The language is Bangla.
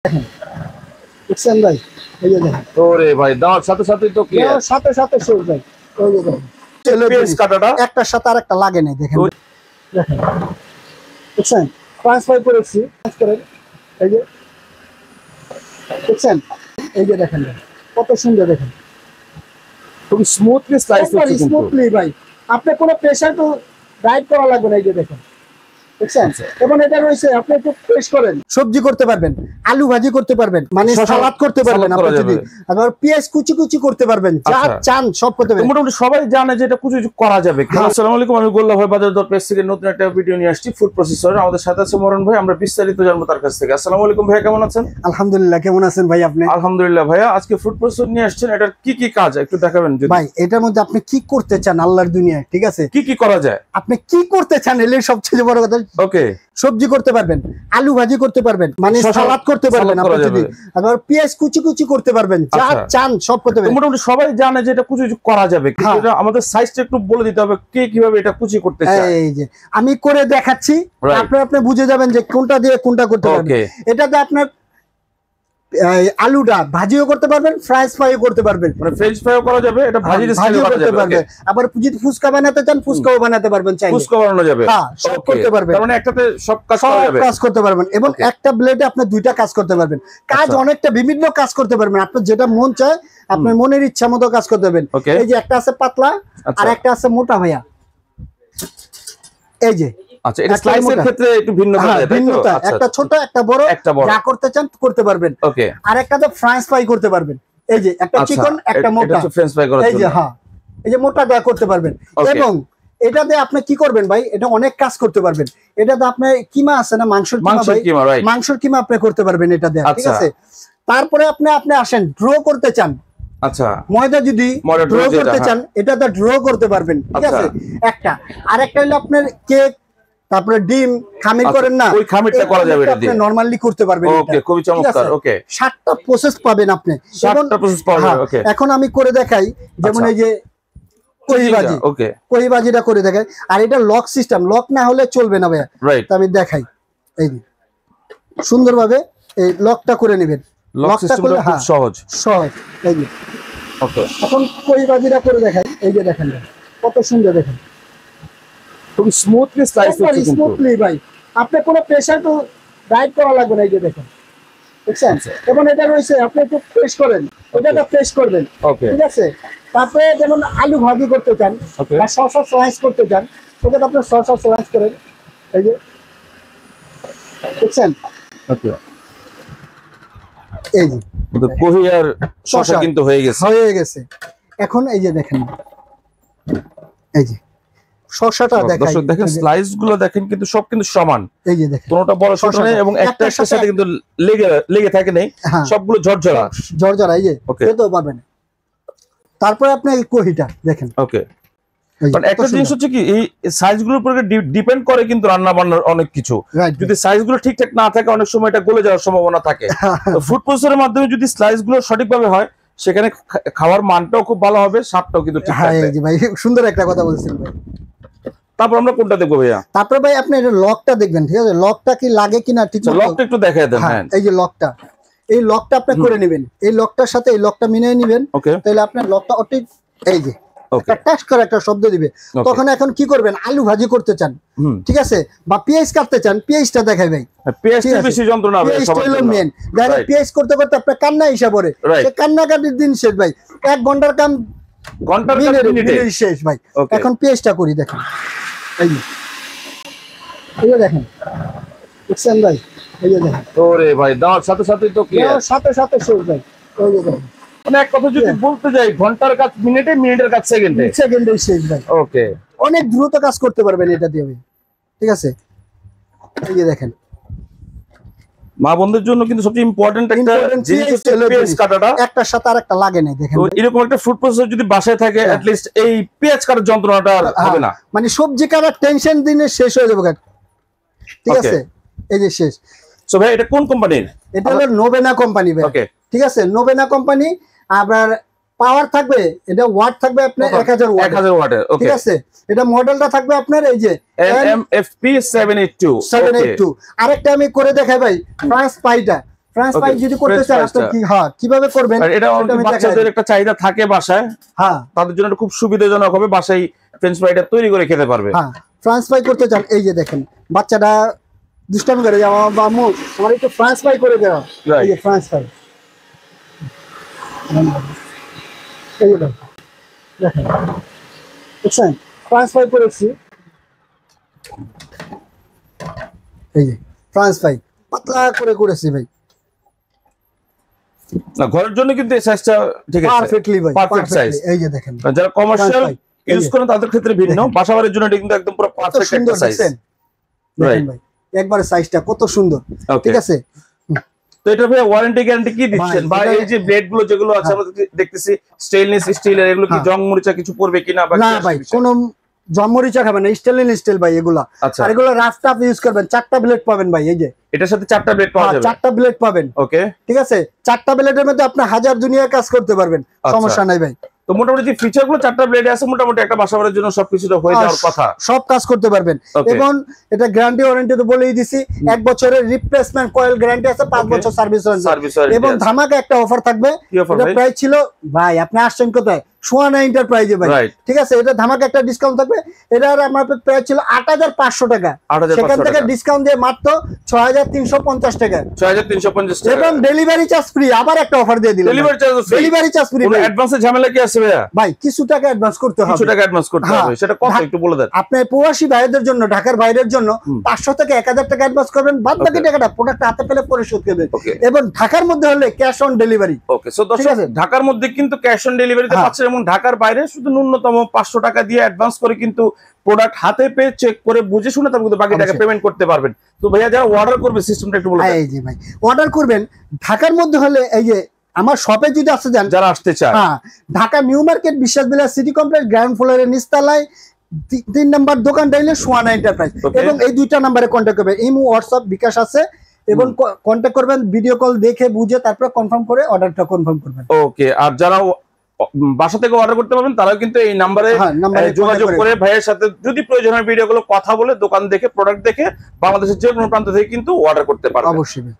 দেখেন বুঝছেন ভাই, এই যে দেখেন ওরে ভাই দেওয়ার সাথে সাথেই তো ক্লিয়ার, দেওয়ার সাথে সাথে শেষ ভাই। ওই যে দেখেন পেঁয়াজ কাটাটা একটার সাথে আরেকটা লাগে নাই। দেখেন দেখেন বুঝছেন, ট্রান্সফার করেছি করেন, এই যে বুঝছেন, এই যে দেখেন কত সুন্দর, দেখেন খুব স্মুথলি স্লাইস হচ্ছে কিন্তু স্মুথলি ভাই, আপনি কোনো প্রেসার তো রাইড করা লাগবে না। এই যে দেখেন বুঝছেন, এবং এটা রয়েছে আপনি একটু পেস্ট করেন, সবজি করতে পারবেন, আলু ভাজি করতে পারবেন, মানে সালাদ করতে পারবেন, আপনি যদি আবার পেঁয়াজ কুচি কুচি করতে পারবেন, যা চান সব করতে পারবেন। মোটামুটি সবাই জানে যে এটা কুচি কুচি করা যাবে। আসসালামু আলাইকুম, আমি গোল্লা ভাই বাজার দর পেজ থেকে নতুন একটা ভিডিও নিয়ে আসছি ফুড প্রসেসর। আমাদের সাথে আছে মরণ ভাই, আমরা বিস্তারিত জানবো তার কাছ থেকে। আসসালামু আলাইকুম ভাই, কেমন আছেন? আলহামদুলিল্লাহ, কেমন আছেন ভাই আপনি? আলহামদুলিল্লাহ ভাইয়া, আজকে ফুড প্রসেসর নিয়ে আসছেন, এটার কি কি কাজ একটু দেখাবেন যদি। ভাই এটার মধ্যে আপনি কি করতে চান আল্লাহর দুনিয়ায়, ঠিক আছে, কি কি করা যায়, আপনি কি করতে চান এটাই সবচেয়ে বড় কথা। ওকে, সবজি করতে পারবেন, আলু ভাজি করতে পারবেন, মানে সালাদ করতে পারবেন, আপনি যদি আবার পেঁয়াজ কুচি কুচি করতে পারবেন, যা চান সব করতে পারবেন। মোটামুটি সবাই জানে যে এটা কুচি কুচি করা যাবে, কিন্তু এটা আমাদের সাইজটা একটু বলে দিতে হবে কে কিভাবে এটা কুচি করতে চায়। এই যে আমি করে দেখাচ্ছি, আপনি বুঝে যাবেন যে কোনটা দিয়ে কোনটা করতে পারবেন। এটাতে আপনার আলুটা ভাজিও করতে পারবেন, ফ্রাইজ ফ্রাইও করতে পারবেন, মানে ফ্রেঞ্চ ফ্রাইও করা যাবে, এটা ভাজি স্টাইলে করা যাবে। ওকে, আবার যদি ফুচকা বানাতে চান ফুচকাও বানাতে পারবেন, চাইলে ফুচকা বানানো যাবে। হ্যাঁ, সব করতে পারবেন। তার মানে একটাতে সব কাজ করা যাবে, কাজ করতে পারবেন, এবং একটা ব্লেডে আপনি দুইটা কাজ করতে পারবেন। কাজ অনেকটা বিভিন্ন কাজ করতে পারবেন, আপনার যেটা মন চায় আপনার মনের ইচ্ছা মতো কাজ করতে পারবেন। এই যে একটা আছে পাতলা আর একটা আছে মোটা ভাইয়া, এই যে আচ্ছা, এটা স্লাইসের ক্ষেত্রে একটু ভিন্নতা আছে, তাই তো? আচ্ছা, একটা ছোট একটা বড়, যা করতে চান করতে পারবেন। ওকে, আর একটা তো ফ্রাইজ ফ্রাই করতে পারবেন, এই যে একটা চিকন একটা মোটা, এটা হচ্ছে ফ্রেঞ্চ ফ্রাই করার জন্য। এই যে হ্যাঁ, এই যে মোটা দা করতে পারবেন। এবং এটাতে আপনি কি করবেন ভাই, এটা অনেক কাজ করতে পারবেন। এটাতে আপনার কিমা আছে না, মাংসের কিমা, মাংসের কিমা আপনি করতে পারবেন এটা দিয়ে, ঠিক আছে। তারপরে আপনি আসেন ড্র করতে চান, আচ্ছা, ময়দা যদি ড্র করতে চান এটাতে ড্র করতে পারবেন, ঠিক আছে। একটা আর একটা হলো আপনার কেক, তারপরে ডিম খামির করেন না, ওই খামিরটা করা যাবে এটা দিয়ে, আপনি নরমালি করতে পারবেন। ওকে, খুবই চমৎকার। ওকে, 7টা প্রসেস পাবেন আপনি, 7টা প্রসেস পাওয়া যাবে। ওকে, এখন আমি করে দেখাই, যেমন এই যে কহিবাজি, ওকে, কহিবাজিটা করে দেখাই। আর এটা লক সিস্টেম, লক না হলে চলবে না ভাইয়া, রাইট। আমি দেখাই, এই যে সুন্দরভাবে এই লকটা করে নেবেন। লক সিস্টেমটা খুব সহজ সহজ, এই যে ওকে। এখন কহিবাজিটা করে দেখাই, এই যে দেখেন কত সুন্দর, দেখেন খুব স্মুথলি স্লাইস হচ্ছে কিন্তু স্মুথলি ভাই, আপনি কোনো প্রেসার তো রাইড করা লাগবে না। এই যে দেখেন বুঝছেন, এবং এটা রয়েছে আপনি একটু পেস্ট করেন, ওটাটা পেস্ট করবেন, ঠিক আছে। তারপরে যেমন আলু ভাজি করতে চান বা শসা স্লাইস করতে চান, ওটাতে আপনি শসা স্লাইস করেন, এই যে বুঝছেন। ওকে, এই যে কহি আর শসা কিন্তু হয়ে গেছে। এখন এই যে দেখেন, এই যে শসাটা দেখাই, দেখেন স্লাইস গুলো দেখেন কিন্তু সব কিন্তু সমান, এই যে দেখেন কোনটা বড় ছোট নেই, এবং একটা একটার সাথে কিন্তু লেগে থাকে নেই, সবগুলো ঝরঝরা ঝরঝরা, এই যে খেতেও পারবেন। তারপরে আপনি এই কহিটা দেখেন, ওকে। কারণ একটা জিনিস হচ্ছে কি, এই সাইজ গুলোর উপর ডিপেন্ড করে কিন্তু রান্না বান্নার অনেক কিছু। যদি সাইজ গুলো ঠিকঠাক না থাকে অনেক সময় এটা গলে যাওয়ার সম্ভাবনা থাকে। ফুড প্রসেসরের মাধ্যমে যদি স্লাইস গুলো সঠিকভাবে হয় সেখানে খাওয়ার মানটাও খুব ভালো হবে, স্বাদটাও কিন্তু ঠিক থাকবে। হ্যাঁ ভাই, সুন্দর একটা কথা বলছেন ভাই। তারপর আমরা কোনটা দেখবো ভাইয়া? তারপর ভাই আপনি এটা লকটা দেখবেন, ঠিক আছে, লকটা কি লাগে কিনা, ঠিক আছে, লকটা একটু দেখায় দেন। হ্যাঁ, এই যে লকটা, এই লকটা আপনি করে নেবেন, এই লকটার সাথে এই লকটা মিলিয়ে নেবেন, তাহলে আপনার লকটা অটোই, এই যে একটা টাচ করে একটা শব্দ দিবে। তখন এখন কি করবেন, আলু ভাজি করতে চান, ঠিক আছে, বা পেঁয়াজ কাটতে চান, পেঁয়াজটা দেখাই ভাই, পেঁয়াজটা বেশি যন্ত্রণা হবে সবার জন্য। মেন দেখেন পেঁয়াজ করতে করতে আপনার কান্না হিসাব করে, সে কান্নাকাটির দিন শেষ ভাই, 1 ঘন্টার কাম মিনিটে শেষ ভাই। এখন পেঁয়াজটা করি, দেখেন এই যে দেখেন বুঝছেন ভাই, এই যে দেখেন ওরে ভাই দেওয়ার সাথে সাথেই তো ক্লিয়ার, দেওয়ার সাথে সাথে শেষ ভাই। এই যে দেখেন, মানে এক কথা যদি বলতে যাই, ঘন্টার কাজ মিনিটে, মিনিটের কাজ সেকেন্ডে শেষ ভাই। ওকে, অনেক দ্রুত কাজ করতে পারবেন এটা দিয়ে, ঠিক আছে। এই যে দেখেন, মা বোনদের জন্য কিন্তু সবচেয়ে ইম্পর্টেন্ট একটা জিনিস হচ্ছে পেঁয়াজ কাটাটা, একটার সাথে আরেকটা লাগে না। দেখেন এরকম একটা ফুড প্রসেসর যদি বাসায় থাকে, at least এই পেঁয়াজ কাটার যন্ত্রণাটা হবে না, মানে সবজি কাটার টেনশন দিনে শেষ হয়ে যাবে, ঠিক আছে। এই যে শেষ। সো ভাই এটা কোন কোম্পানির? এটা হলো নোভেনা কোম্পানি ভাই, ঠিক আছে, নোভেনা কোম্পানি। আবার পাওয়ার থাকবে, এটা ওয়াট থাকবে আপনার 1000 ওয়াটের, ঠিক আছে। এটা মডেলটা থাকবে আপনার এই যে MFP 782। আরেকটা আমি করে দেখাই ভাই, ফ্রান্স ফ্রেঞ্চ ফ্রাই যদি করতে চান আপনি কিভাবে করবেন এটা বাচ্চাদের একটা চাহিদা থাকে বাসায়, হ্যাঁ তাদের জন্য খুব সুবিধাজনক হবে, বাসায় ফ্রেঞ্চ ফ্রাইটা তৈরি করে খেতে পারবে। হ্যাঁ ফ্রেঞ্চ ফ্রাই করতে চান, এই যে দেখেন বাচ্চাটা দুষ্টামি করে যে আমার আম্মু আমার একটু ফ্রেঞ্চ ফ্রাই করে দেওয়া, এই যে ফ্রেঞ্চ ফ্রাই, এই যে দেখেন দেখছেন ফ্রেঞ্চ ফ্রাই করেছি, এই যে ফ্রেঞ্চ ফ্রাই পাতলা করে করেছি ভাই। না ঘরের জন্য কিন্তু এই সাইজটা ঠিক আছে, পারফেক্টলি ভাই, পারফেক্ট সাইজ। এই যে দেখেন যারা কমার্শিয়াল ইউজ করেন তাদের ক্ষেত্রে ভিন্ন, বাসাবাড়ির জন্য এটা কিন্তু একদম পুরো পারফেক্ট একটা সাইজ। দেখেন ভাই একবারে সাইজটা কত সুন্দর, ঠিক আছে। তো এটা ভাই ওয়ারেন্টি গ্যারান্টি কি দিচ্ছেন? বা এই যে ব্লেড গুলো যেগুলো আছে আমরা দেখতেছি স্টেইনলেস স্টিলের, এগুলো কি জং মরিচা কিছু পড়বে কিনা? না ভাই কোনো জমমরিচা খাবেন না, স্টেনলেস স্টিল ভাই এগুলা। আর এগুলো রাফ টাফ ইউজ করবেন, 4টা ব্লেড পাবেন ভাই, এই যে এটার সাথে 4টা ব্লেড পাওয়া যাবে, 4টা ব্লেড পাবেন। ওকে ঠিক আছে, 4টা ব্লেডের মধ্যে আপনি হাজার দুনিয়া কাজ করতে পারবেন, সমস্যা নাই ভাই। তো মোটামুটি যে ফিচার গুলো 4টা ব্লেডে আছে, মোটামুটি একটা বাসাবাড়ির জন্য সবকিছুটা হয়ে যাওয়ার কথা, সব কাজ করতে পারবেন। এবং এটা গ্যারান্টি ওয়ারেন্টি তো বলেই দিছি, 1 বছরের রিপ্লেসমেন্ট কয়েল গ্যারান্টি আছে, 5 বছর সার্ভিস ওয়ারেন্টি, এবং ধামাকা একটা অফার থাকবে। এটা প্রাইস ছিল ভাই আপনি আসছেন কোথায়, সোয়ানা এন্টারপ্রাইজে ভাই, ঠিক আছে। এটা ধামাকা একটা ডিসকাউন্ট থাকবে। এটার আমার প্রাইস ছিল 8500 টাকা, সেখান থেকে ডিসকাউন্ট দিয়ে মাত্র 6350 টাকা, 6350 টাকা, এবং ডেলিভারি চার্জ ফ্রি। আবার একটা অফার দিয়ে দিলাম, ডেলিভারি চার্জ ফ্রি। অ্যাডভান্সে ঝামেলা কি আছে ভাইয়া? ভাই কিছু টাকা অ্যাডভান্স করতে হবে, কিছু টাকা অ্যাডভান্স করতে হবে, সেটা কত একটু বলে দেন। আপনার প্রবাসী ভাইদের জন্য, ঢাকার বাইরের জন্য 500 থেকে 1000 টাকা অ্যাডভান্স করবেন, বাদ বাকি টাকাটা প্রোডাক্ট হাতে পেলে পরিশোধ করবেন। এবং ঢাকার মধ্যে হলে cash on delivery. Okay, so দর্শক ঢাকার মধ্যে কিন্তু ক্যাশ অন ডেলিভারিতে পাচ্ছেন, এবং ঢাকার বাইরে শুধু ন্যূনতম 500 টাকা দিয়ে অ্যাডভান্স করে কিন্তু প্রোডাক্ট হাতে পেয়ে চেক করে বুঝে শুনে তারপর বাকি টাকা পেমেন্ট করতে পারবেন। তো ভাইয়া যারা অর্ডার করবে সিস্টেমটা একটু বলে দেন। এই যে ভাই অর্ডার করবেন ঢাকার মধ্যে হলে, এই যে আমার শপে যদি আসতে যান, যারা আসতে চায়, হ্যাঁ ঢাকা নিউ মার্কেট বিশ্বাস বিলাস সিটি কমপ্লেক্স গ্রাউন্ড ফ্লোরের নিচতলায় 3 নম্বর দোকানটা হলো সোয়ানা এন্টারপ্রাইজ। এবং এই দুইটা নম্বরে কন্ট্যাক্ট করবেন, ইমো হোয়াটসঅ্যাপ বিকাশ আছে, এবং কন্ট্যাক্ট করবেন, ভিডিও কল দেখে বুঝে তারপর কনফার্ম করে অর্ডারটা কনফার্ম করবেন। ওকে, আর যারা বাসা থেকে অর্ডার করতে পারবেন তারাও কিন্তু এই নাম্বারে যোগাযোগ করে ভাইয়ের সাথে যদি প্রয়োজন হয় ভিডিও কল কথা বলে দোকান দেখে প্রোডাক্ট দেখে বাংলাদেশের যে কোনো প্রান্ত থেকে কিন্তু অর্ডার করতে পারবেন। অবশ্যই।